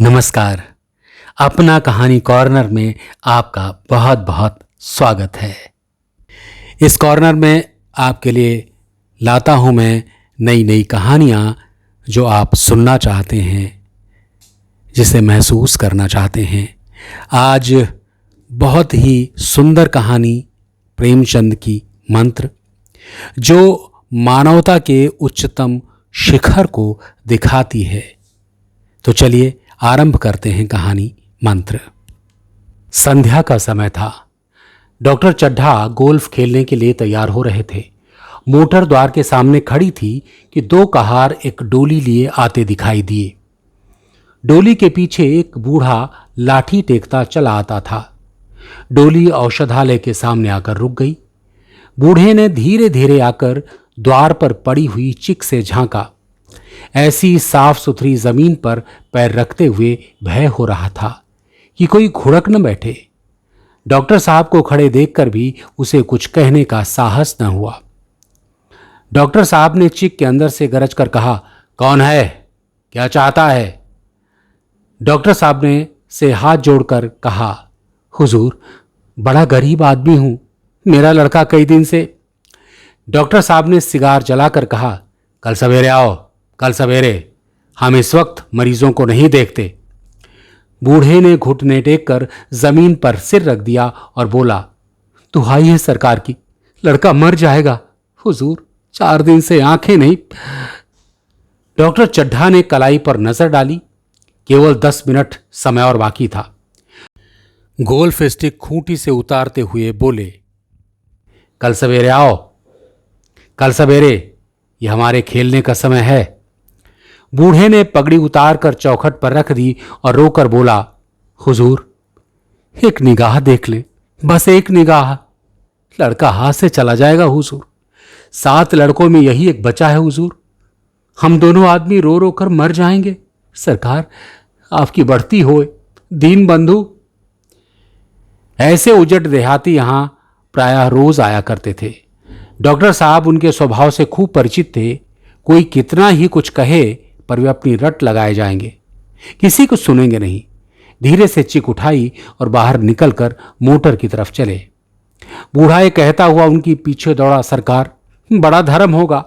नमस्कार। अपना कहानी कॉर्नर में आपका बहुत बहुत स्वागत है। इस कॉर्नर में आपके लिए लाता हूं मैं नई नई कहानियां जो आप सुनना चाहते हैं, जिसे महसूस करना चाहते हैं। आज बहुत ही सुंदर कहानी प्रेमचंद की मंत्र, जो मानवता के उच्चतम शिखर को दिखाती है। तो चलिए आरंभ करते हैं कहानी मंत्र। संध्या का समय था। डॉक्टर चड्ढा गोल्फ खेलने के लिए तैयार हो रहे थे। मोटर द्वार के सामने खड़ी थी कि दो कहार एक डोली लिए आते दिखाई दिए। डोली के पीछे एक बूढ़ा लाठी टेकता चला आता था। डोली औषधालय के सामने आकर रुक गई। बूढ़े ने धीरे धीरे आकर द्वार पर पड़ी हुई चिक से झांका। ऐसी साफ सुथरी जमीन पर पैर रखते हुए भय हो रहा था कि कोई घुड़क न बैठे। डॉक्टर साहब को खड़े देखकर भी उसे कुछ कहने का साहस न हुआ। डॉक्टर साहब ने चिक के अंदर से गरज कर कहा, कौन है, क्या चाहता है? डॉक्टर साहब ने से हाथ जोड़कर कहा, हुजूर, बड़ा गरीब आदमी हूं, मेरा लड़का कई दिन से। डॉक्टर साहब ने सिगार जलाकर कहा, कल सवेरे आओ, कल सवेरे, हम इस वक्त मरीजों को नहीं देखते। बूढ़े ने घुटने टेककर जमीन पर सिर रख दिया और बोला, दुहाई है सरकार की, लड़का मर जाएगा हुजूर, 4 दिन से आंखें नहीं। डॉक्टर चड्ढा ने कलाई पर नजर डाली। केवल 10 मिनट समय और बाकी था। गोल्फ स्टिक खूंटी से उतारते हुए बोले, कल सवेरे आओ, कल सवेरे, यह हमारे खेलने का समय है। बूढ़े ने पगड़ी उतारकर चौखट पर रख दी और रोकर बोला, हुजूर, एक निगाह देख ले, बस एक निगाह, लड़का हाथ से चला जाएगा हुजूर। 7 लड़कों में यही एक बचा है हुजूर। हम दोनों आदमी रो रो कर मर जाएंगे। सरकार, आपकी बढ़ती होए, दीन बंधु। ऐसे उजट देहाती यहां प्रायः रोज आया करते थे। डॉक्टर साहब उनके स्वभाव से खूब परिचित थे। कोई कितना ही कुछ कहे पर वे अपनी रट लगाए जाएंगे, किसी को सुनेंगे नहीं। धीरे से चिक उठाई और बाहर निकलकर मोटर की तरफ चले। बूढ़ा ये कहता हुआ उनकी पीछे दौड़ा, सरकार, बड़ा धर्म होगा,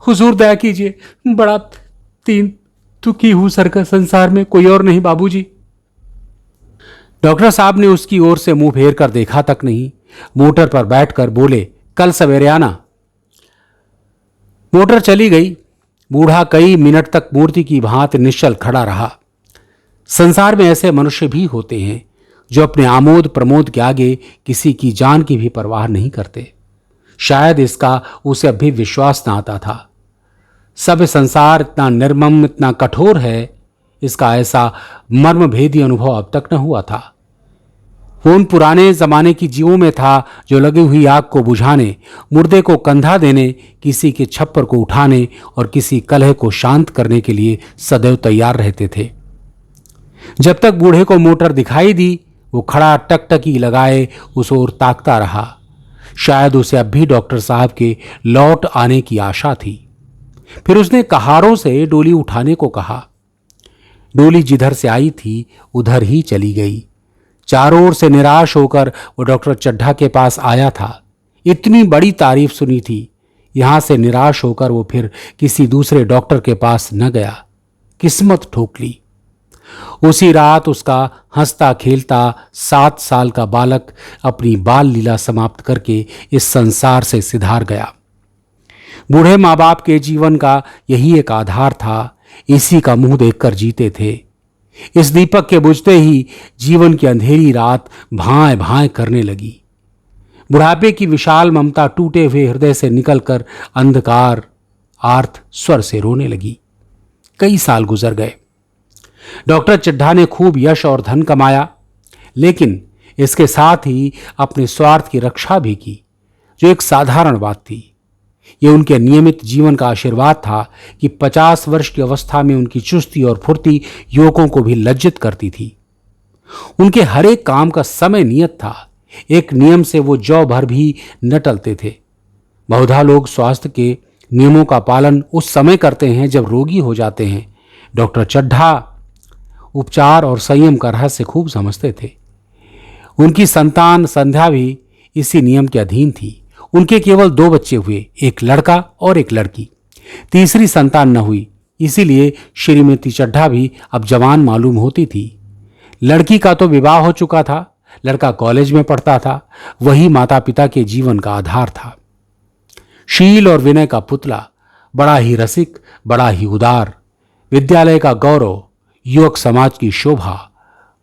हुजूर दया कीजिए, बड़ा तीन दुखी हूं सरकार, संसार में कोई और नहीं बाबूजी। डॉक्टर साहब ने उसकी ओर से मुंह फेर कर देखा तक नहीं। मोटर पर बैठकर बोले, कल सवेरे आना। मोटर चली गई। बूढ़ा कई मिनट तक मूर्ति की भांति निश्चल खड़ा रहा। संसार में ऐसे मनुष्य भी होते हैं जो अपने आमोद प्रमोद के आगे किसी की जान की भी परवाह नहीं करते। शायद इसका उसे अब भी विश्वास न आता था। सब संसार इतना निर्मम, इतना कठोर है, इसका ऐसा मर्मभेदी अनुभव अब तक न हुआ था। वो उन पुराने जमाने की जीवों में था जो लगी हुई आग को बुझाने, मुर्दे को कंधा देने, किसी के छप्पर को उठाने और किसी कलह को शांत करने के लिए सदैव तैयार रहते थे। जब तक बूढ़े को मोटर दिखाई दी, वो खड़ा टकटकी लगाए उस ओर ताकता रहा। शायद उसे अब भी डॉक्टर साहब के लौट आने की आशा थी। फिर उसने कहारों से डोली उठाने को कहा। डोली जिधर से आई थी उधर ही चली गई। चारों ओर से निराश होकर वो डॉक्टर चड्ढा के पास आया था। इतनी बड़ी तारीफ सुनी थी, यहां से निराश होकर वो फिर किसी दूसरे डॉक्टर के पास न गया। किस्मत ठोक ली। उसी रात उसका हंसता खेलता 7 साल का बालक अपनी बाल लीला समाप्त करके इस संसार से सिधार गया। बूढ़े माँ बाप के जीवन का यही एक आधार था। इसी का मुंह देखकर जीते थे। इस दीपक के बुझते ही जीवन की अंधेरी रात भाएं भाएं करने लगी। बुढ़ापे की विशाल ममता टूटे हुए हृदय से निकलकर अंधकार आर्त स्वर से रोने लगी। कई साल गुजर गए। डॉक्टर चड्ढा ने खूब यश और धन कमाया, लेकिन इसके साथ ही अपने स्वार्थ की रक्षा भी की, जो एक साधारण बात थी। यह उनके नियमित जीवन का आशीर्वाद था कि 50 वर्ष की अवस्था में उनकी चुस्ती और फुर्ती युवकों को भी लज्जित करती थी। उनके हर एक काम का समय नियत था। एक नियम से वो जौ भर भी न टलते थे। बहुधा लोग स्वास्थ्य के नियमों का पालन उस समय करते हैं जब रोगी हो जाते हैं। डॉक्टर चड्ढा उपचार और संयम का रहस्य खूब समझते थे। उनकी संतान संध्या भी इसी नियम के अधीन थी। उनके केवल 2 बच्चे हुए, एक लड़का और एक लड़की। तीसरी संतान न हुई, इसीलिए श्रीमती चड्ढा भी अब जवान मालूम होती थी। लड़की का तो विवाह हो चुका था, लड़का कॉलेज में पढ़ता था। वही माता पिता के जीवन का आधार था। शील और विनय का पुतला, बड़ा ही रसिक, बड़ा ही उदार, विद्यालय का गौरव, युवक समाज की शोभा,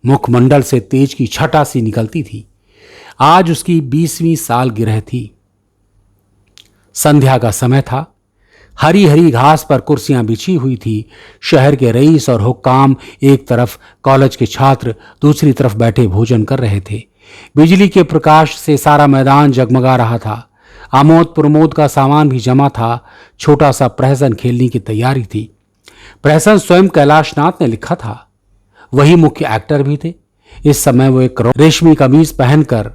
मुखमंडल से तेज की छटा सी निकलती थी। आज उसकी 20वीं सालगिरह थी। संध्या का समय था। हरी हरी घास पर कुर्सियां बिछी हुई थी। शहर के रईस और हुक्काम एक तरफ, कॉलेज के छात्र दूसरी तरफ बैठे भोजन कर रहे थे। बिजली के प्रकाश से सारा मैदान जगमगा रहा था। आमोद प्रमोद का सामान भी जमा था। छोटा सा प्रहसन खेलने की तैयारी थी। प्रहसन स्वयं कैलाशनाथ ने लिखा था। वही मुख्य एक्टर भी थे। इस समय वो एक रेशमी कमीज पहनकर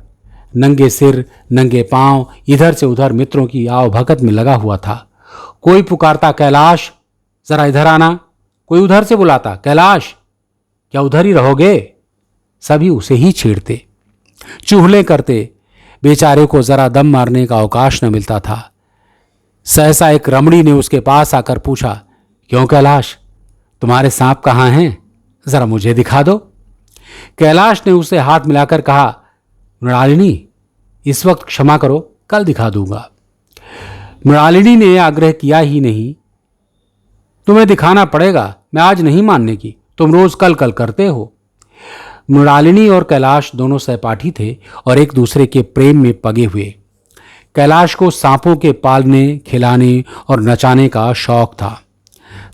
नंगे सिर नंगे पांव इधर से उधर मित्रों की आवभगत में लगा हुआ था। कोई पुकारता, कैलाश जरा इधर आना। कोई उधर से बुलाता, कैलाश क्या उधर ही रहोगे। सभी उसे ही छेड़ते, चूहले करते। बेचारे को जरा दम मारने का अवकाश न मिलता था। सहसा एक रमणी ने उसके पास आकर पूछा, क्यों कैलाश, तुम्हारे सांप कहाँ हैं, जरा मुझे दिखा दो। कैलाश ने उसे हाथ मिलाकर कहा, मृणालिनी इस वक्त क्षमा करो, कल दिखा दूंगा। मृणालिनी ने आग्रह किया ही नहीं, तुम्हें दिखाना पड़ेगा, मैं आज नहीं मानने की, तुम रोज कल कल करते हो। मृणालिनी और कैलाश दोनों सहपाठी थे और एक दूसरे के प्रेम में पगे हुए। कैलाश को सांपों के पालने, खिलाने और नचाने का शौक था।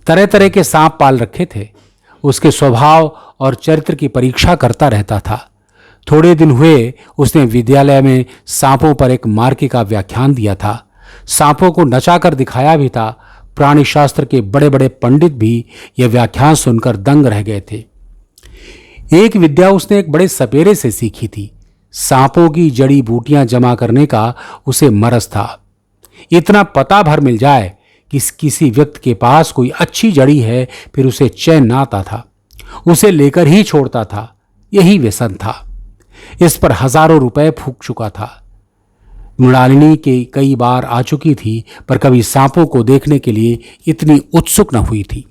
तरह तरह के सांप पाल रखे थे। उसके स्वभाव और चरित्र की परीक्षा करता रहता था। थोड़े दिन हुए उसने विद्यालय में सांपों पर एक मार्के का व्याख्यान दिया था। सांपों को नचाकर दिखाया भी था। प्राणी शास्त्र के बड़े बड़े पंडित भी यह व्याख्यान सुनकर दंग रह गए थे। एक विद्या उसने एक बड़े सपेरे से सीखी थी। सांपों की जड़ी बूटियां जमा करने का उसे मरज था। इतना पता भर मिल जाए कि किसी व्यक्ति के पास कोई अच्छी जड़ी है, फिर उसे चैन ना आता था, उसे लेकर ही छोड़ता था। यही व्यसन था। इस पर हजारों रुपए फूंक चुका था। मृणालिनी के कई बार आ चुकी थी, पर कभी सांपों को देखने के लिए इतनी उत्सुक न हुई थी।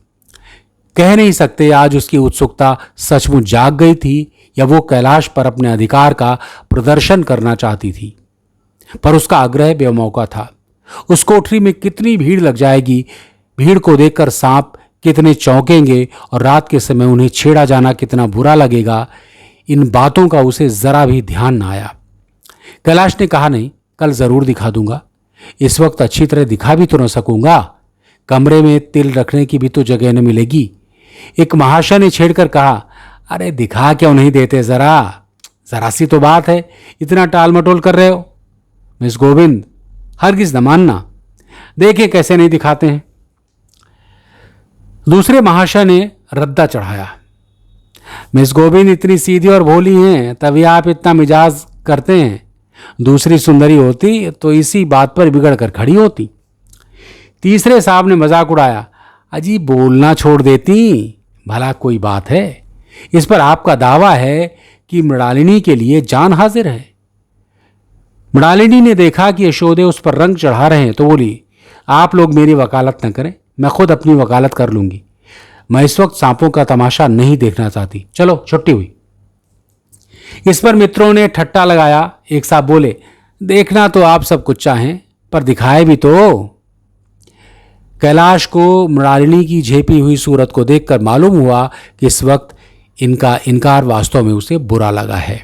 कह नहीं सकते आज उसकी उत्सुकता सचमुच जाग गई थी या वो कैलाश पर अपने अधिकार का प्रदर्शन करना चाहती थी। पर उसका आग्रह बेमौका था। उस कोठरी में कितनी भीड़ लग जाएगी, भीड़ को देखकर सांप कितने चौंकेंगे और रात के समय उन्हें छेड़ा जाना कितना बुरा लगेगा, इन बातों का उसे जरा भी ध्यान न आया। कैलाश ने कहा, नहीं, कल जरूर दिखा दूंगा। इस वक्त अच्छी तरह दिखा भी तो न सकूंगा, कमरे में तिल रखने की भी तो जगह न मिलेगी। एक महाशय ने छेड़कर कहा, अरे दिखा क्यों नहीं देते, जरा सी तो बात है, इतना टाल मटोल कर रहे हो। मिस गोविंद हरगिज न मानना, देखे कैसे नहीं दिखाते हैं। दूसरे महाशय ने रद्दा चढ़ाया, मिस गोविंद इतनी सीधी और भोली हैं, तभी आप इतना मिजाज करते हैं। दूसरी सुंदरी होती तो इसी बात पर बिगड़ कर खड़ी होती। तीसरे साहब ने मजाक उड़ाया, अजी बोलना छोड़ देती, भला कोई बात है। इस पर आपका दावा है कि मृणालिनी के लिए जान हाजिर है। मृणालिनी ने देखा कि यशोदे उस पर रंग चढ़ा रहे हैं तो बोली, आप लोग मेरी वकालत न करें, मैं खुद अपनी वकालत कर लूंगी। मैं इस वक्त सांपों का तमाशा नहीं देखना चाहती, चलो छुट्टी हुई। इस पर मित्रों ने ठट्टा लगाया। एक साहब बोले, देखना तो आप सब कुछ चाहें, पर दिखाए भी तो। कैलाश को मृणालिनी की झेपी हुई सूरत को देखकर मालूम हुआ कि इस वक्त इनका इनकार वास्तव में उसे बुरा लगा है।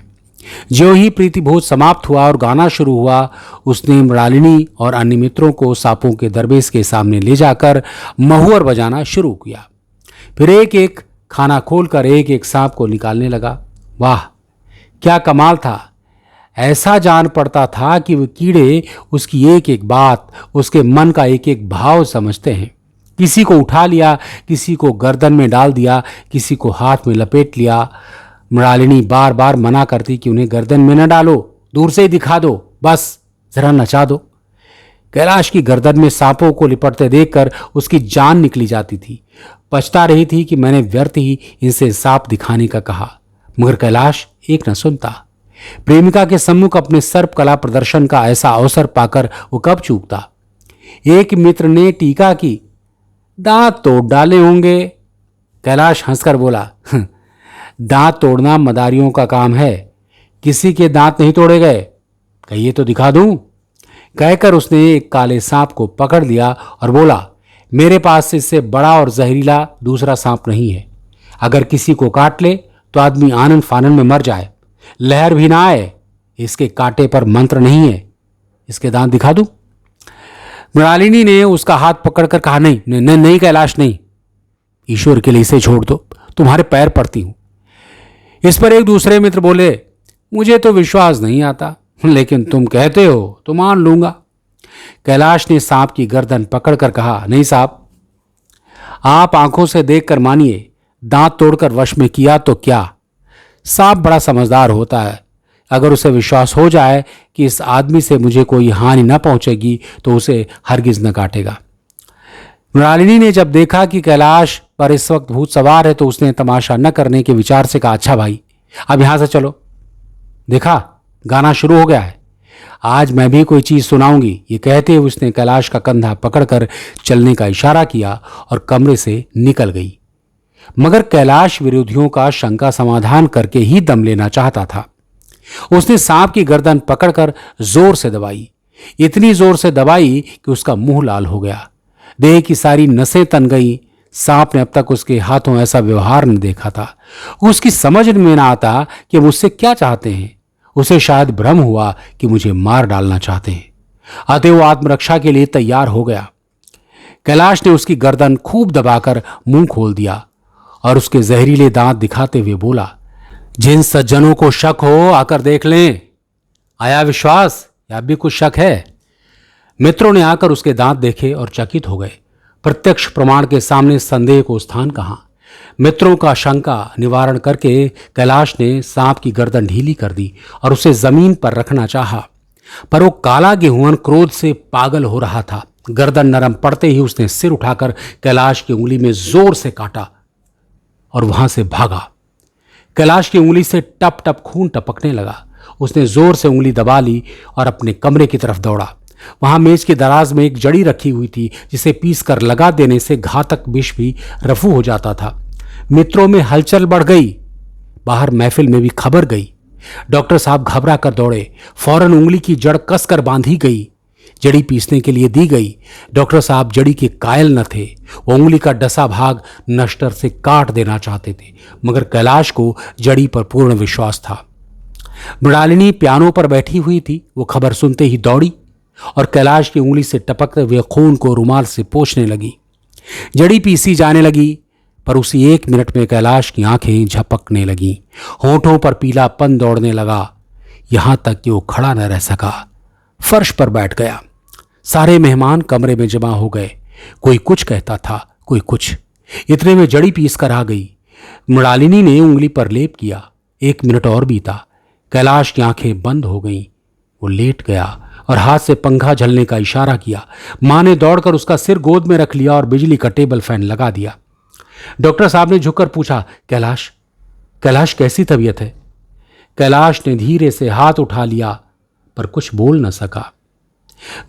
ज्यों ही प्रीतिभोज समाप्त हुआ और गाना शुरू हुआ, उसने मृणालिनी और अन्य मित्रों को सांपों के दरवेश के सामने ले जाकर महुअर बजाना शुरू किया। फिर एक एक खाना खोलकर एक एक सांप को निकालने लगा। वाह क्या कमाल था! ऐसा जान पड़ता था कि वो कीड़े उसकी एक एक बात, उसके मन का एक एक भाव समझते हैं। किसी को उठा लिया, किसी को गर्दन में डाल दिया, किसी को हाथ में लपेट लिया। मृणालिनी बार बार मना करती कि उन्हें गर्दन में न डालो, दूर से ही दिखा दो, बस जरा नचा दो। कैलाश की गर्दन में सांपों को लिपटते देखकर उसकी जान निकली जाती थी, पछता रही थी कि मैंने व्यर्थ ही इनसे सांप दिखाने का कहा, मगर कैलाश एक न सुनता। प्रेमिका के सम्मुख अपने सर्प कला प्रदर्शन का ऐसा अवसर पाकर वो कब चूकता। एक मित्र ने टीका की, दांत तोड़ डाले होंगे। कैलाश हंसकर बोला, दांत तोड़ना मदारियों का काम है, किसी के दांत नहीं तोड़े गए, कहिए तो दिखा दूं। कहकर उसने एक काले सांप को पकड़ लिया और बोला, मेरे पास इससे बड़ा और जहरीला दूसरा सांप नहीं है। अगर किसी को काट ले तो आदमी आनंद फानन में मर जाए, लहर भी ना आए। इसके कांटे पर मंत्र नहीं है, इसके दांत दिखा दूं। मृणालिनी ने उसका हाथ पकड़कर कहा, नहीं नहीं, नहीं, नहीं कैलाश नहीं, ईश्वर के लिए इसे छोड़ दो, तुम्हारे पैर पड़ती हूं। इस पर एक दूसरे मित्र बोले, मुझे तो विश्वास नहीं आता, लेकिन तुम कहते हो तो मान लूंगा। कैलाश ने सांप की गर्दन पकड़कर कहा, नहीं साहब, आप आंखों से देखकर मानिए, दांत तोड़कर वश में किया तो क्या। सांप बड़ा समझदार होता है, अगर उसे विश्वास हो जाए कि इस आदमी से मुझे कोई हानि न पहुंचेगी तो उसे हरगिज न काटेगा। मृणालिनी ने जब देखा कि कैलाश पर इस वक्त भूत सवार है तो उसने तमाशा न करने के विचार से कहा, अच्छा भाई, अब यहां से चलो। देखा, गाना शुरू हो गया है, आज मैं भी कोई चीज सुनाऊंगी। ये कहते हुए उसने कैलाश का कंधा पकड़कर चलने का इशारा किया और कमरे से निकल गई। मगर कैलाश विरोधियों का शंका समाधान करके ही दम लेना चाहता था। उसने सांप की गर्दन पकड़कर जोर से दबाई, इतनी जोर से दबाई कि उसका मुंह लाल हो गया, देह की सारी नसें तन गई। सांप ने अब तक उसके हाथों ऐसा व्यवहार न देखा था। उसकी समझ में ना आता कि मुझसे क्या चाहते हैं। उसे शायद भ्रम हुआ कि मुझे मार डालना चाहते हैं, अतः वो आत्मरक्षा के लिए तैयार हो गया। कैलाश ने उसकी गर्दन खूब दबाकर मुंह खोल दिया और उसके जहरीले दांत दिखाते हुए बोला, जिन सज्जनों को शक हो आकर देख लें। आया विश्वास या भी कुछ शक है? मित्रों ने आकर उसके दांत देखे और चकित हो गए। प्रत्यक्ष प्रमाण के सामने संदेह को स्थान कहां। मित्रों का शंका निवारण करके कैलाश ने सांप की गर्दन ढीली कर दी और उसे जमीन पर रखना चाहा, पर वो काला गेहूं क्रोध से पागल हो रहा था। गर्दन नरम पड़ते ही उसने सिर उठाकर कैलाश की उंगली में जोर से काटा और वहां से भागा। कैलाश की उंगली से टप टप खून टपकने लगा। उसने जोर से उंगली दबा ली और अपने कमरे की तरफ दौड़ा। वहां मेज के दराज में एक जड़ी रखी हुई थी, जिसे पीस कर लगा देने से घातक विष भी रफू हो जाता था। मित्रों में हलचल बढ़ गई, बाहर महफिल में भी खबर गई। डॉक्टर साहब घबरा कर दौड़े। फौरन उंगली की जड़ कसकर बांधी गई, जड़ी पीसने के लिए दी गई। डॉक्टर साहब जड़ी के कायल न थे, वो उंगली का डसा भाग नश्तर से काट देना चाहते थे, मगर कैलाश को जड़ी पर पूर्ण विश्वास था। मृणालिनी पियानो पर बैठी हुई थी। वो खबर सुनते ही दौड़ी और कैलाश की उंगली से टपकते हुए खून को रुमाल से पोंछने लगी। जड़ी पीसी जाने लगी, पर उसी एक मिनट में कैलाश की आंखें झपकने लगीं, होंठों पर पीलापन दौड़ने लगा, यहां तक कि वो खड़ा न रह सका, फर्श पर बैठ गया। सारे मेहमान कमरे में जमा हो गए, कोई कुछ कहता था, कोई कुछ। इतने में जड़ी पीस कर आ गई। मृणालिनी ने उंगली पर लेप किया। 1 मिनट और बीता। कैलाश की आंखें बंद हो गईं। वो लेट गया और हाथ से पंखा झलने का इशारा किया। मां ने दौड़कर उसका सिर गोद में रख लिया और बिजली का टेबल फैन लगा दिया। डॉक्टर साहब ने झुककर पूछा, कैलाश, कैलाश कैसी तबीयत है? कैलाश ने धीरे से हाथ उठा लिया, पर कुछ बोल न सका।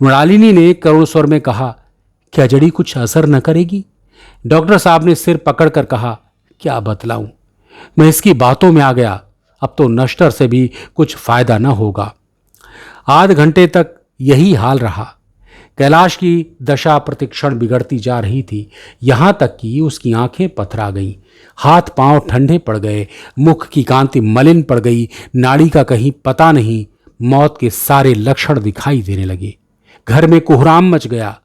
मृणालिनी ने करुण स्वर में कहा, क्या जड़ी कुछ असर न करेगी? डॉक्टर साहब ने सिर पकड़कर कहा, क्या बतलाऊं, मैं इसकी बातों में आ गया, अब तो नश्तर से भी कुछ फायदा न होगा। आध घंटे तक यही हाल रहा। कैलाश की दशा प्रतिक्षण बिगड़ती जा रही थी, यहां तक कि उसकी आंखें पथरा गईं, हाथ पांव ठंडे पड़ गए, मुख की कांति मलिन पड़ गई, नाड़ी का कहीं पता नहीं, मौत के सारे लक्षण दिखाई देने लगे। घर में कोहराम मच गया।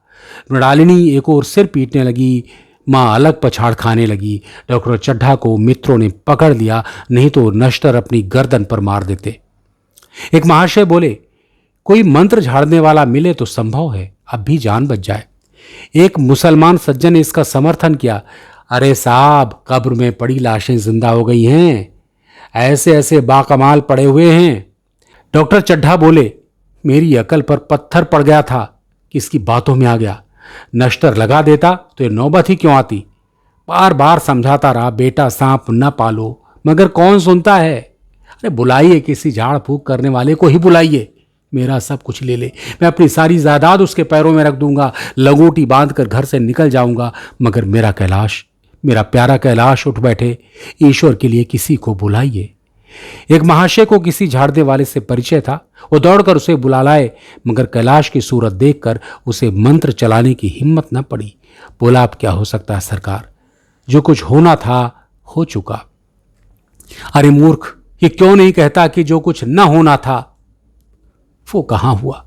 मृणालिनी एक और सिर पीटने लगी, मां अलग पछाड़ खाने लगी। डॉक्टर चड्ढा को मित्रों ने पकड़ लिया, नहीं तो नश्तर अपनी गर्दन पर मार देते। एक महाशय बोले, कोई मंत्र झाड़ने वाला मिले तो संभव है, अब भी जान बच जाए। एक मुसलमान सज्जन ने इसका समर्थन किया, अरे साहब, कब्र में पड़ी लाशें जिंदा हो गई हैं, ऐसे ऐसे बाकमाल पड़े हुए हैं। डॉक्टर चड्ढा बोले, मेरी अकल पर पत्थर पड़ गया था कि इसकी बातों में आ गया, नश्तर लगा देता तो ये नौबत ही क्यों आती। बार बार समझाता रहा, बेटा सांप न पालो, मगर कौन सुनता है। अरे बुलाइए, किसी झाड़ फूक करने वाले को ही बुलाइए, मेरा सब कुछ ले ले, मैं अपनी सारी जायदाद उसके पैरों में रख दूंगा, लंगोटी बांध कर घर से निकल जाऊंगा, मगर मेरा कैलाश, मेरा प्यारा कैलाश उठ बैठे, ईश्वर के लिए किसी को बुलाइए। एक महाशय को किसी झाड़ने वाले से परिचय था, वो दौड़कर उसे बुला लाए, मगर कैलाश की सूरत देखकर उसे मंत्र चलाने की हिम्मत न पड़ी। बोला, अब क्या हो सकता है सरकार, जो कुछ होना था हो चुका। अरे मूर्ख, ये क्यों नहीं कहता कि जो कुछ न होना था वो कहां हुआ।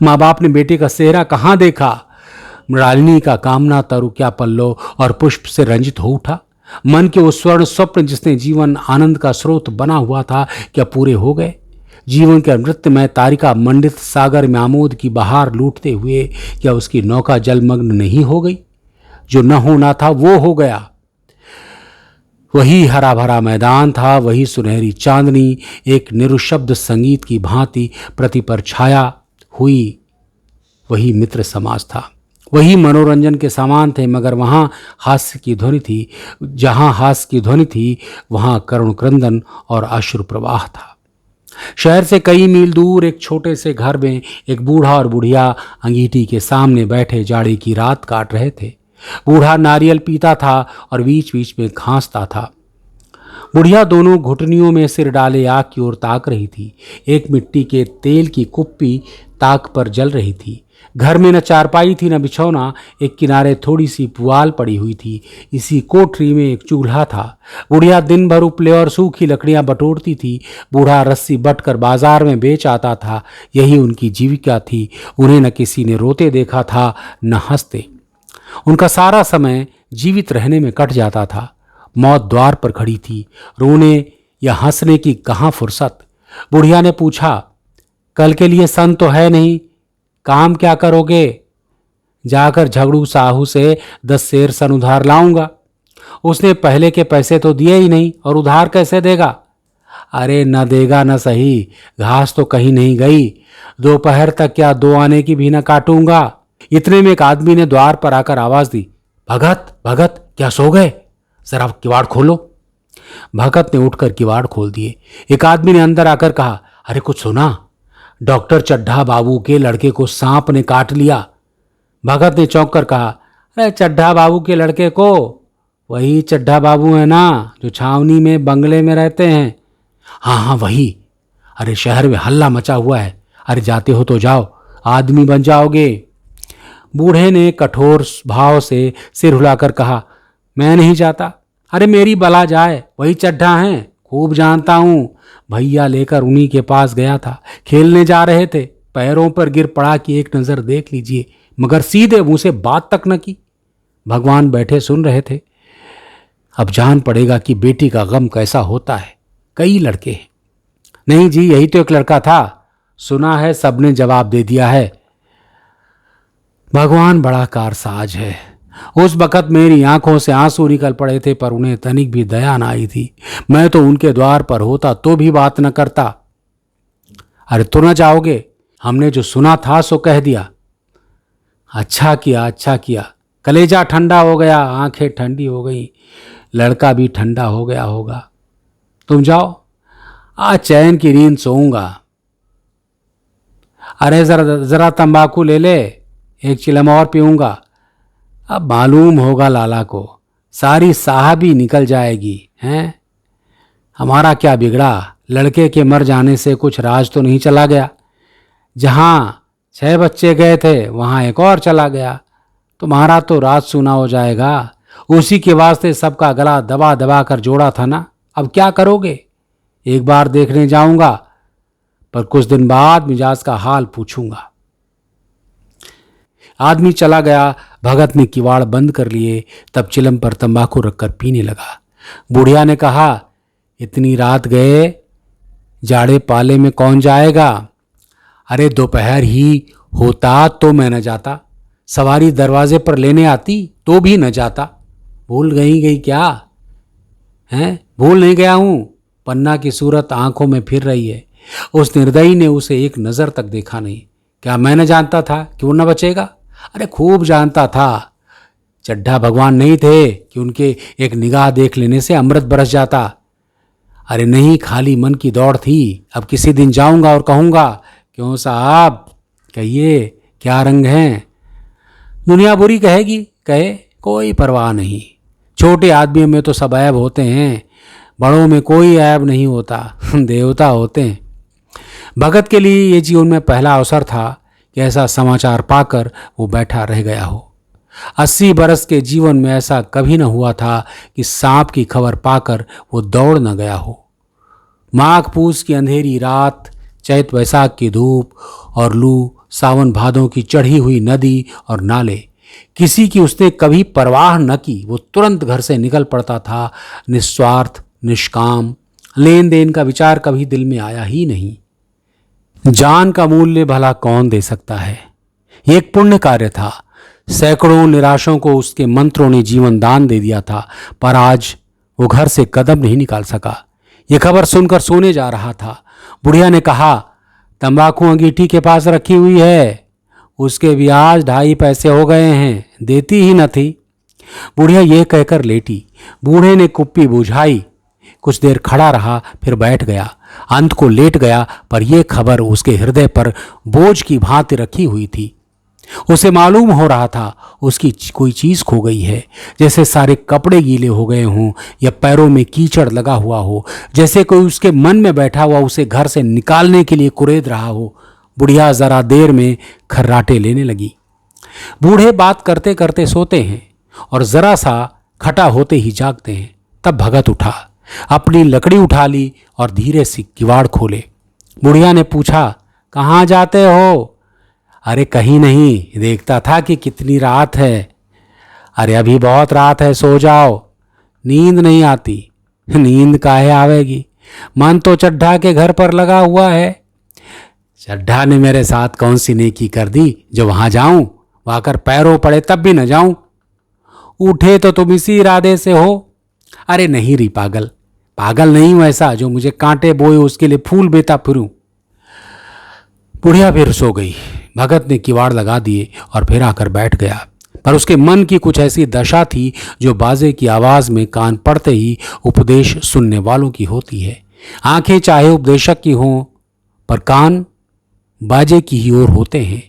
मां बाप ने बेटे का सेहरा कहां देखा। मृणालिनी का कामना तरु क्या पल्लो और पुष्प से रंजित हो उठा। मन के वो स्वर्ण स्वप्न जिसने जीवन आनंद का स्रोत बना हुआ था, क्या पूरे हो गए। जीवन के नृत्यमय तारिका मंडित सागर में आमोद की बहार लूटते हुए क्या उसकी नौका जलमग्न नहीं हो गई। जो न होना था वो हो गया। वही हरा भरा मैदान था, वही सुनहरी चांदनी एक निरुशब्द संगीत की भांति प्रति पर छाया हुई, वही मित्र समाज था, वही मनोरंजन के सामान थे, मगर वहां हास्य की ध्वनि थी। जहां हास्य की ध्वनि थी वहां करुण क्रंदन और अश्रु प्रवाह था। शहर से कई मील दूर एक छोटे से घर में एक बूढ़ा और बुढ़िया अंगीठी के सामने बैठे जाड़े की रात काट रहे थे। बूढ़ा नारियल पीता था और बीच बीच में खांसता था। बुढ़िया दोनों घुटनियों में सिर डाले आग की ओर ताक रही थी। एक मिट्टी के तेल की कुप्पी ताक पर जल रही थी। घर में न चारपाई थी न बिछौना, एक किनारे थोड़ी सी पुआल पड़ी हुई थी। इसी कोठरी में एक चूल्हा था। बुढ़िया दिन भर उपले और सूखी लकड़ियां बटोरती थी। बूढ़ा रस्सी बट कर बाजार में बेच आता था। यही उनकी जीविका थी। उन्हें न किसी ने रोते देखा था न हंसते। उनका सारा समय जीवित रहने में कट जाता था। मौत द्वार पर खड़ी थी, रोने या हंसने की कहाँ फुर्सत। बुढ़िया ने पूछा, कल के लिए सन तो है नहीं, काम क्या करोगे। जाकर झगड़ू साहू से 10 सेर सन उधार लाऊंगा। उसने पहले के पैसे तो दिए ही नहीं और उधार कैसे देगा। अरे न देगा न सही, घास तो कहीं नहीं गई, दोपहर तक क्या 2 आने की भी न काटूंगा। इतने में एक आदमी ने द्वार पर आकर आवाज दी, भगत भगत क्या सो गए, जरा किवाड़ खोलो। भगत ने उठकर किवाड़ खोल दिए। एक आदमी ने अंदर आकर कहा, अरे कुछ सुना, डॉक्टर चड्ढा बाबू के लड़के को सांप ने काट लिया। भगत ने चौंक कर कहा, अरे चड्ढा बाबू के लड़के को, वही चड्ढा बाबू है ना जो छावनी में बंगले में रहते हैं। हाँ हाँ वही। अरे शहर में हल्ला मचा हुआ है, अरे जाते हो तो जाओ, आदमी बन जाओगे। बूढ़े ने कठोर भाव से सिर हिलाकर कहा, मैं नहीं जाता। अरे मेरी बला जाए, वही चड्ढा हैं, खूब जानता हूं। भैया लेकर उन्हीं के पास गया था, खेलने जा रहे थे, पैरों पर गिर पड़ा कि एक नजर देख लीजिए, मगर सीधे मुंह से बात तक न की। भगवान बैठे सुन रहे थे। अब जान पड़ेगा कि बेटी का गम कैसा होता है। कई लड़के हैं। नहीं जी, यही तो एक लड़का था, सुना है सबने जवाब दे दिया है। भगवान बड़ा कारसाज है। उस वक़्त मेरी आंखों से आंसू निकल पड़े थे, पर उन्हें तनिक भी दया न आई थी। मैं तो उनके द्वार पर होता तो भी बात न करता। अरे तो न जाओगे, हमने जो सुना था सो कह दिया। अच्छा किया, अच्छा किया, कलेजा ठंडा हो गया, आंखें ठंडी हो गई, लड़का भी ठंडा हो गया होगा। तुम जाओ, आज चैन की नींद सोऊंगा। अरे जरा जरा तंबाकू ले ले, एक चिलम और पीऊंगा। अब मालूम होगा लाला को, सारी साहबी निकल जाएगी। हैं, हमारा क्या बिगड़ा, लड़के के मर जाने से कुछ राज तो नहीं चला गया। जहां 6 बच्चे गए थे वहां एक और चला गया। तुम्हारा तो राज सूना हो जाएगा। उसी के वास्ते सबका गला दबा दबा कर जोड़ा था ना। अब क्या करोगे। एक बार देखने जाऊंगा, पर कुछ दिन बाद मिजाज का हाल पूछूंगा। आदमी चला गया। भगत ने किवाड़ बंद कर लिए। तब चिलम पर तंबाकू रखकर पीने लगा। बुढ़िया ने कहा, इतनी रात गए, जाड़े पाले में कौन जाएगा। अरे दोपहर ही होता तो मैं न जाता, सवारी दरवाजे पर लेने आती तो भी न जाता। भूल गई क्या। हैं, भूल नहीं गया हूं। पन्ना की सूरत आंखों में फिर रही है। उस निर्दयी ने उसे एक नजर तक देखा नहीं। क्या मैं न जानता था कि वो न बचेगा। अरे खूब जानता था। चड्ढा भगवान नहीं थे कि उनके एक निगाह देख लेने से अमृत बरस जाता। अरे नहीं, खाली मन की दौड़ थी। अब किसी दिन जाऊंगा और कहूंगा, क्यों साहब, कहिए क्या रंग हैं। दुनिया बुरी कहेगी, कहे, कोई परवाह नहीं। छोटे आदमियों में तो सब ऐब होते हैं, बड़ों में कोई ऐब नहीं होता, देवता होते हैं। भगत के लिए ये जीवन में पहला अवसर था कि ऐसा समाचार पाकर वो बैठा रह गया हो। 80 बरस के जीवन में ऐसा कभी न हुआ था कि सांप की खबर पाकर वो दौड़ न गया हो। माघ पूस की अंधेरी रात, चैत वैसाख की धूप और लू, सावन भादों की चढ़ी हुई नदी और नाले, किसी की उसने कभी परवाह न की। वो तुरंत घर से निकल पड़ता था, निस्वार्थ, निष्काम। लेन देन का विचार कभी दिल में आया ही नहीं। जान का मूल्य भला कौन दे सकता है। ये एक पुण्य कार्य था। सैकड़ों निराशों को उसके मंत्रों ने जीवन दान दे दिया था, पर आज वो घर से कदम नहीं निकाल सका। ये खबर सुनकर सोने जा रहा था। बुढ़िया ने कहा, तंबाकू अंगीठी के पास रखी हुई है, उसके भी आज 2.5 पैसे हो गए हैं, देती ही न थी। बुढ़िया ये कहकर लेटी। बूढ़े ने कुप्पी बुझाई, कुछ देर खड़ा रहा, फिर बैठ गया, अंत को लेट गया। पर यह खबर उसके हृदय पर बोझ की भांति रखी हुई थी। उसे मालूम हो रहा था उसकी कोई चीज खो गई है, जैसे सारे कपड़े गीले हो गए हों या पैरों में कीचड़ लगा हुआ हो, जैसे कोई उसके मन में बैठा हुआ उसे घर से निकालने के लिए कुरेद रहा हो। बुढ़िया जरा देर में खर्राटे लेने लगी। बूढ़े बात करते करते सोते हैं और जरा सा खटा होते ही जागते हैं। तब भगत उठा, अपनी लकड़ी उठा ली और धीरे से किवाड़ खोले। बुढ़िया ने पूछा, कहाँ जाते हो? अरे कहीं नहीं, देखता था कि कितनी रात है। अरे अभी बहुत रात है, सो जाओ। नींद नहीं आती। नींद काहे आवेगी, मन तो चड्ढा के घर पर लगा हुआ है। चड्ढा ने मेरे साथ कौन सी नेकी कर दी जो वहां जाऊं, वहां कर पैरों पड़े तब भी न जाऊं। उठे तो तुम इसी इरादे से हो। अरे नहीं री पागल, पागल नहीं हूं ऐसा जो मुझे कांटे बोए उसके लिए फूल बेता फिरूं। बुढ़िया फिर सो गई। भगत ने किवाड़ लगा दिए और फिर आकर बैठ गया। पर उसके मन की कुछ ऐसी दशा थी जो बाजे की आवाज में कान पड़ते ही उपदेश सुनने वालों की होती है। आंखें चाहे उपदेशक की हों, पर कान बाजे की ही ओर होते हैं।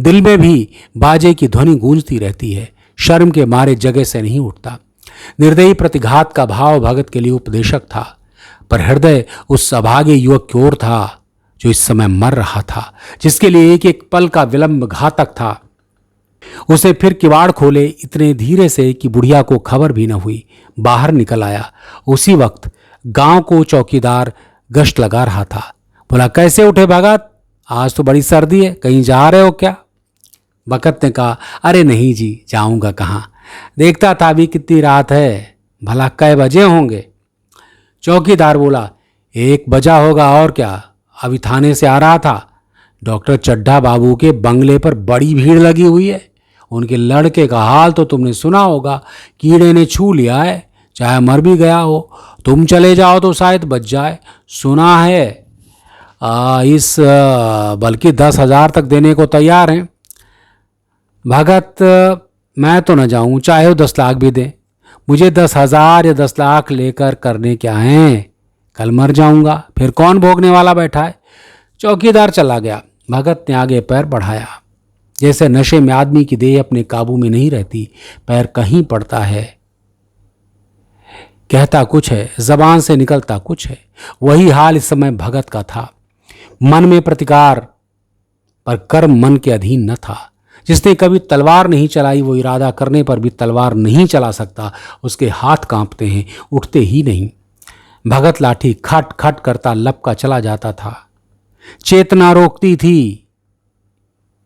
दिल में भी बाजे की ध्वनि गूंजती रहती है। शर्म के मारे जगह से नहीं उठता। निर्दयी प्रतिघात का भाव भगत के लिए उपदेशक था, पर हृदय उस अभागे युवक की ओर था जो इस समय मर रहा था, जिसके लिए एक एक पल का विलंब घातक था। उसे फिर किवाड़ खोले इतने धीरे से कि बुढ़िया को खबर भी न हुई। बाहर निकल आया। उसी वक्त गांव को चौकीदार गश्त लगा रहा था। बोला, कैसे उठे भगत? आज तो बड़ी सर्दी है, कहीं जा रहे हो क्या? भगत ने कहा, अरे नहीं जी, जाऊंगा कहाँ, देखता था अभी कितनी रात है, भला कै बजे होंगे? चौकीदार बोला, 1 बजा होगा और क्या। अभी थाने से आ रहा था। डॉक्टर चड्ढा बाबू के बंगले पर बड़ी भीड़ लगी हुई है। उनके लड़के का हाल तो तुमने सुना होगा, कीड़े ने छू लिया है, चाहे मर भी गया हो। तुम चले जाओ तो शायद बच जाए। सुना है बल्कि 10,000 तक देने को तैयार हैं। भगत, मैं तो न जाऊं, चाहे वो 10 लाख भी दें। मुझे 10,000 या 10 लाख लेकर करने क्या हैं? कल मर जाऊंगा, फिर कौन भोगने वाला बैठा है? चौकीदार चला गया। भगत ने आगे पैर बढ़ाया। जैसे नशे में आदमी की देह अपने काबू में नहीं रहती, पैर कहीं पड़ता है, कहता कुछ है, जबान से निकलता कुछ है। वही हाल इस समय भगत का था। मन में प्रतिकार, पर कर्म मन के अधीन न था। जिसने कभी तलवार नहीं चलाई वो इरादा करने पर भी तलवार नहीं चला सकता। उसके हाथ कांपते हैं, उठते ही नहीं। भगत लाठी खट खट करता लपका चला जाता था। चेतना रोकती थी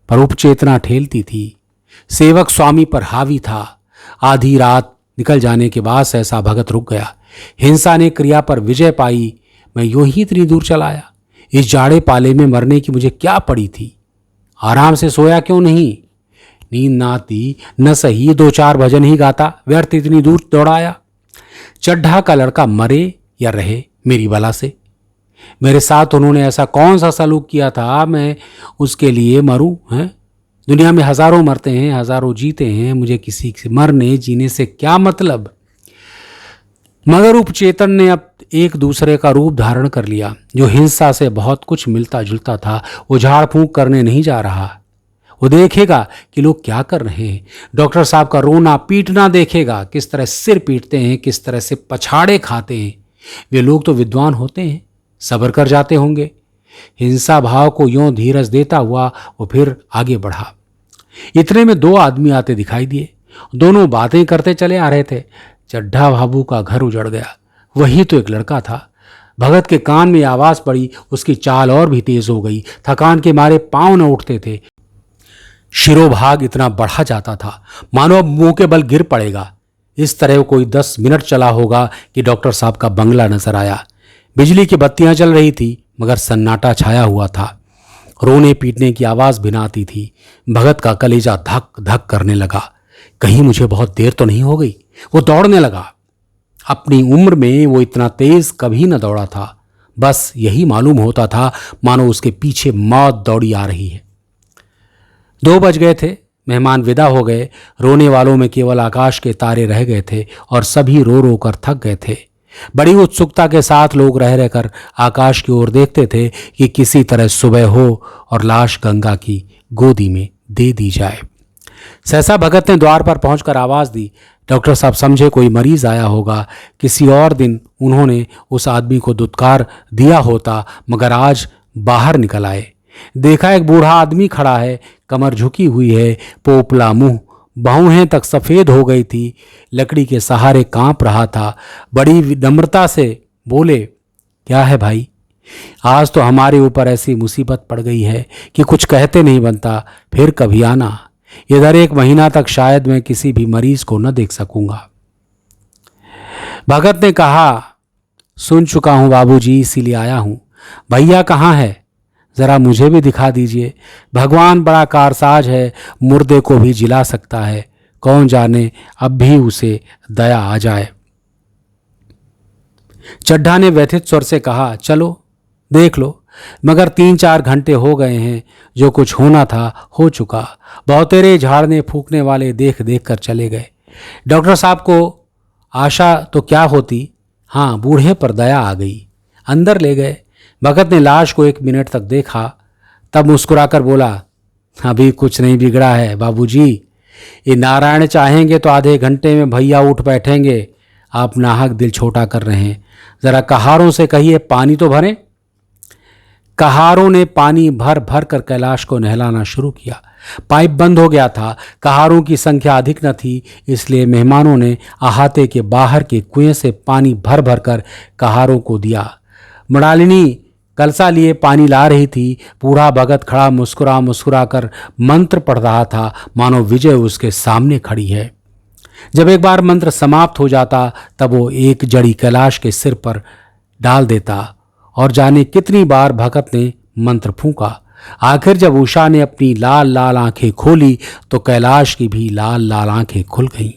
पर उपचेतना ठेलती थी। सेवक स्वामी पर हावी था। आधी रात निकल जाने के बाद सहसा भगत रुक गया। हिंसा ने क्रिया पर विजय पाई। मैं यूं ही इतनी दूर चलाया। इस जाड़े पाले में मरने की मुझे क्या पड़ी थी? आराम से सोया क्यों नहीं? नींद ना आती न सही, 2-4 भजन ही गाता, व्यर्थ इतनी दूर दौड़ाया। चड्ढा का लड़का मरे या रहे मेरी बला से। मेरे साथ उन्होंने ऐसा कौन सा सलूक किया था मैं उसके लिए मरूं? हैं? दुनिया में हजारों मरते हैं, हजारों जीते हैं, मुझे किसी से मरने जीने से क्या मतलब। मगर उपचेतन ने अब एक दूसरे का रूप धारण कर लिया। जो हिंसा से बहुत कुछ मिलता जुलता था वो झाड़ फूंक करने नहीं जा रहा। वो देखेगा कि लोग क्या कर रहे हैं। डॉक्टर साहब का रोना पीटना देखेगा, किस तरह सिर पीटते हैं, किस तरह से पछाड़े खाते हैं। वे लोग तो विद्वान होते हैं, सब्र कर जाते होंगे। हिंसा भाव को यों धीरज देता हुआ वो फिर आगे बढ़ा। इतने में दो आदमी आते दिखाई दिए। दोनों बातें करते चले आ रहे थे। चड्ढा बाबू का घर उजड़ गया। वही तो एक लड़का था। भगत के कान में आवाज पड़ी, उसकी चाल और भी तेज हो गई। थकान के मारे पांव न उठते थे। शिरोभाग इतना बढ़ा जाता था मानो अब मुंह के बल गिर पड़ेगा। इस तरह कोई 10 मिनट चला होगा कि डॉक्टर साहब का बंगला नजर आया। बिजली की बत्तियां जल रही थी मगर सन्नाटा छाया हुआ था। रोने पीटने की आवाज भी ना आती थी। भगत का कलेजा धक धक करने लगा। कहीं मुझे बहुत देर तो नहीं हो गई। वो दौड़ने लगा। अपनी उम्र में वो इतना तेज कभी न दौड़ा था। बस यही मालूम होता था मानो उसके पीछे मौत दौड़ी आ रही है। 2 बज गए थे। मेहमान विदा हो गए। रोने वालों में केवल आकाश के तारे रह गए थे और सभी रो रो कर थक गए थे। बड़ी उत्सुकता के साथ लोग रह रहकर आकाश की ओर देखते थे कि किसी तरह सुबह हो और लाश गंगा की गोदी में दे दी जाए। सहसा भगत ने द्वार पर पहुंचकर आवाज दी। डॉक्टर साहब समझे कोई मरीज आया होगा। किसी और दिन उन्होंने उस आदमी को दुत्कार दिया होता मगर आज बाहर निकल आए। देखा एक बूढ़ा आदमी खड़ा है, कमर झुकी हुई है, पोपला मुंह, बाहों तक सफेद हो गई थी, लकड़ी के सहारे कांप रहा था। बड़ी विनम्रता से बोले, क्या है भाई, आज तो हमारे ऊपर ऐसी मुसीबत पड़ गई है कि कुछ कहते नहीं बनता। फिर कभी आना। इधर 1 महीना तक शायद मैं किसी भी मरीज को न देख सकूंगा। भगत ने कहा, सुन चुका हूं बाबूजी, इसीलिए आया हूं। भैया कहाँ है, जरा मुझे भी दिखा दीजिए। भगवान बड़ा कारसाज है, मुर्दे को भी जिला सकता है। कौन जाने अब भी उसे दया आ जाए। चड्ढा ने व्यथित स्वर से कहा, चलो देख लो। मगर 3-4 घंटे हो गए हैं। जो कुछ होना था हो चुका। बहुतेरे झाड़ने फूकने वाले देख देख कर चले गए। डॉक्टर साहब को आशा तो क्या होती, हाँ बूढ़े पर दया आ गई। अंदर ले गए। भगत ने लाश को 1 मिनट तक देखा, तब मुस्कुराकर बोला, अभी कुछ नहीं बिगड़ा है बाबूजी। ये नारायण चाहेंगे तो आधे घंटे में भैया उठ बैठेंगे। आप नाहक दिल छोटा कर रहे हैं। जरा कहारों से कहिए पानी तो भरें। कहारों ने पानी भर भर कर कैलाश को नहलाना शुरू किया। पाइप बंद हो गया था। कहारों की संख्या अधिक न थी, इसलिए मेहमानों ने अहाते के बाहर के कुएं से पानी भर भर कर कहारों को दिया। मृणालिनी कलसा लिए पानी ला रही थी। बूढ़ा भगत खड़ा मुस्कुरा मुस्कुरा कर मंत्र पढ़ रहा था, मानो विजय उसके सामने खड़ी है। जब एक बार मंत्र समाप्त हो जाता तब वो एक जड़ी कैलाश के सिर पर डाल देता और जाने कितनी बार भगत ने मंत्र फूंका। आखिर जब उषा ने अपनी लाल लाल आंखें खोली तो कैलाश की भी लाल लाल आंखें खुल गईं।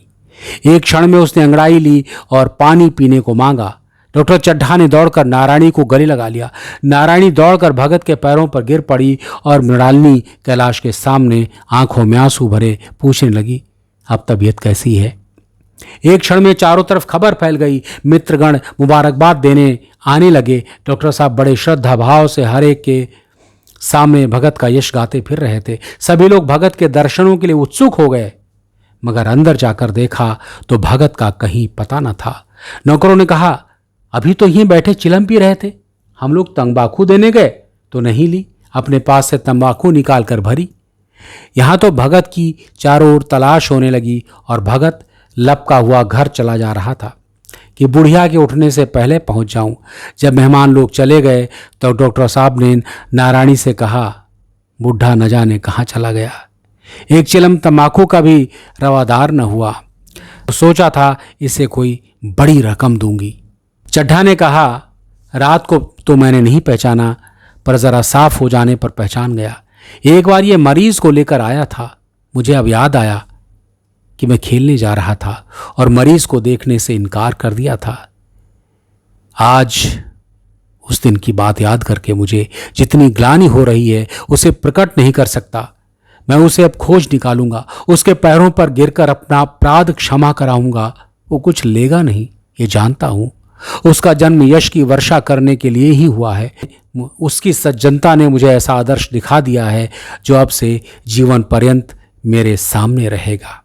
एक क्षण में उसने अंगड़ाई ली और पानी पीने को मांगा। डॉक्टर चड्ढा ने दौड़कर नारायणी को गले लगा लिया। नारायणी दौड़कर भगत के पैरों पर गिर पड़ी और मृणालिनी कैलाश के सामने आंखों में आंसू भरे पूछने लगी, अब तबीयत कैसी है। एक क्षण में चारों तरफ खबर फैल गई। मित्रगण मुबारकबाद देने आने लगे। डॉक्टर साहब बड़े श्रद्धा भाव से हर एक के सामने भगत का यश गाते फिर रहे थे। सभी लोग भगत के दर्शनों के लिए उत्सुक हो गए, मगर अंदर जाकर देखा तो भगत का कहीं पता न था। नौकरों ने कहा, अभी तो यहीं बैठे चिलम पी रहे थे। हम लोग तंबाकू देने गए तो नहीं ली, अपने पास से तंबाकू निकाल कर भरी। यहां तो भगत की चारों ओर तलाश होने लगी और भगत लपका हुआ घर चला जा रहा था कि बुढ़िया के उठने से पहले पहुंच जाऊं। जब मेहमान लोग चले गए तो डॉक्टर साहब ने नारायणी से कहा, बुढ़ा न जाने कहाँ चला गया। एक चिलम तंबाकू का भी रवादार न हुआ। तो सोचा था इसे कोई बड़ी रकम दूंगी। चड्ढा ने कहा, रात को तो मैंने नहीं पहचाना, पर जरा साफ हो जाने पर पहचान गया। एक बार ये मरीज को लेकर आया था। मुझे अब याद आया कि मैं खेलने जा रहा था और मरीज को देखने से इनकार कर दिया था। आज उस दिन की बात याद करके मुझे जितनी ग्लानि हो रही है उसे प्रकट नहीं कर सकता। मैं उसे अब खोज निकालूंगा, उसके पैरों पर गिरकर अपना अपराध क्षमा कराऊंगा। वो कुछ लेगा नहीं, ये जानता हूं। उसका जन्म यश की वर्षा करने के लिए ही हुआ है। उसकी सज्जनता ने मुझे ऐसा आदर्श दिखा दिया है जो अब से जीवन पर्यंत मेरे सामने रहेगा।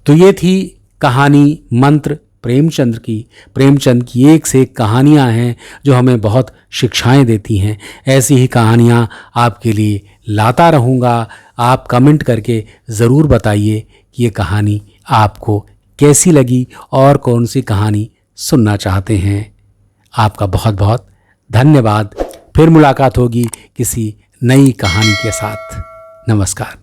तो ये थी कहानी मंत्र प्रेमचंद की। प्रेमचंद की एक से एक कहानियाँ हैं जो हमें बहुत शिक्षाएं देती हैं। ऐसी ही कहानियाँ आपके लिए लाता रहूँगा। आप कमेंट करके ज़रूर बताइए कि ये कहानी आपको कैसी लगी और कौन सी कहानी सुनना चाहते हैं। आपका बहुत बहुत धन्यवाद। फिर मुलाकात होगी किसी नई कहानी के साथ। नमस्कार।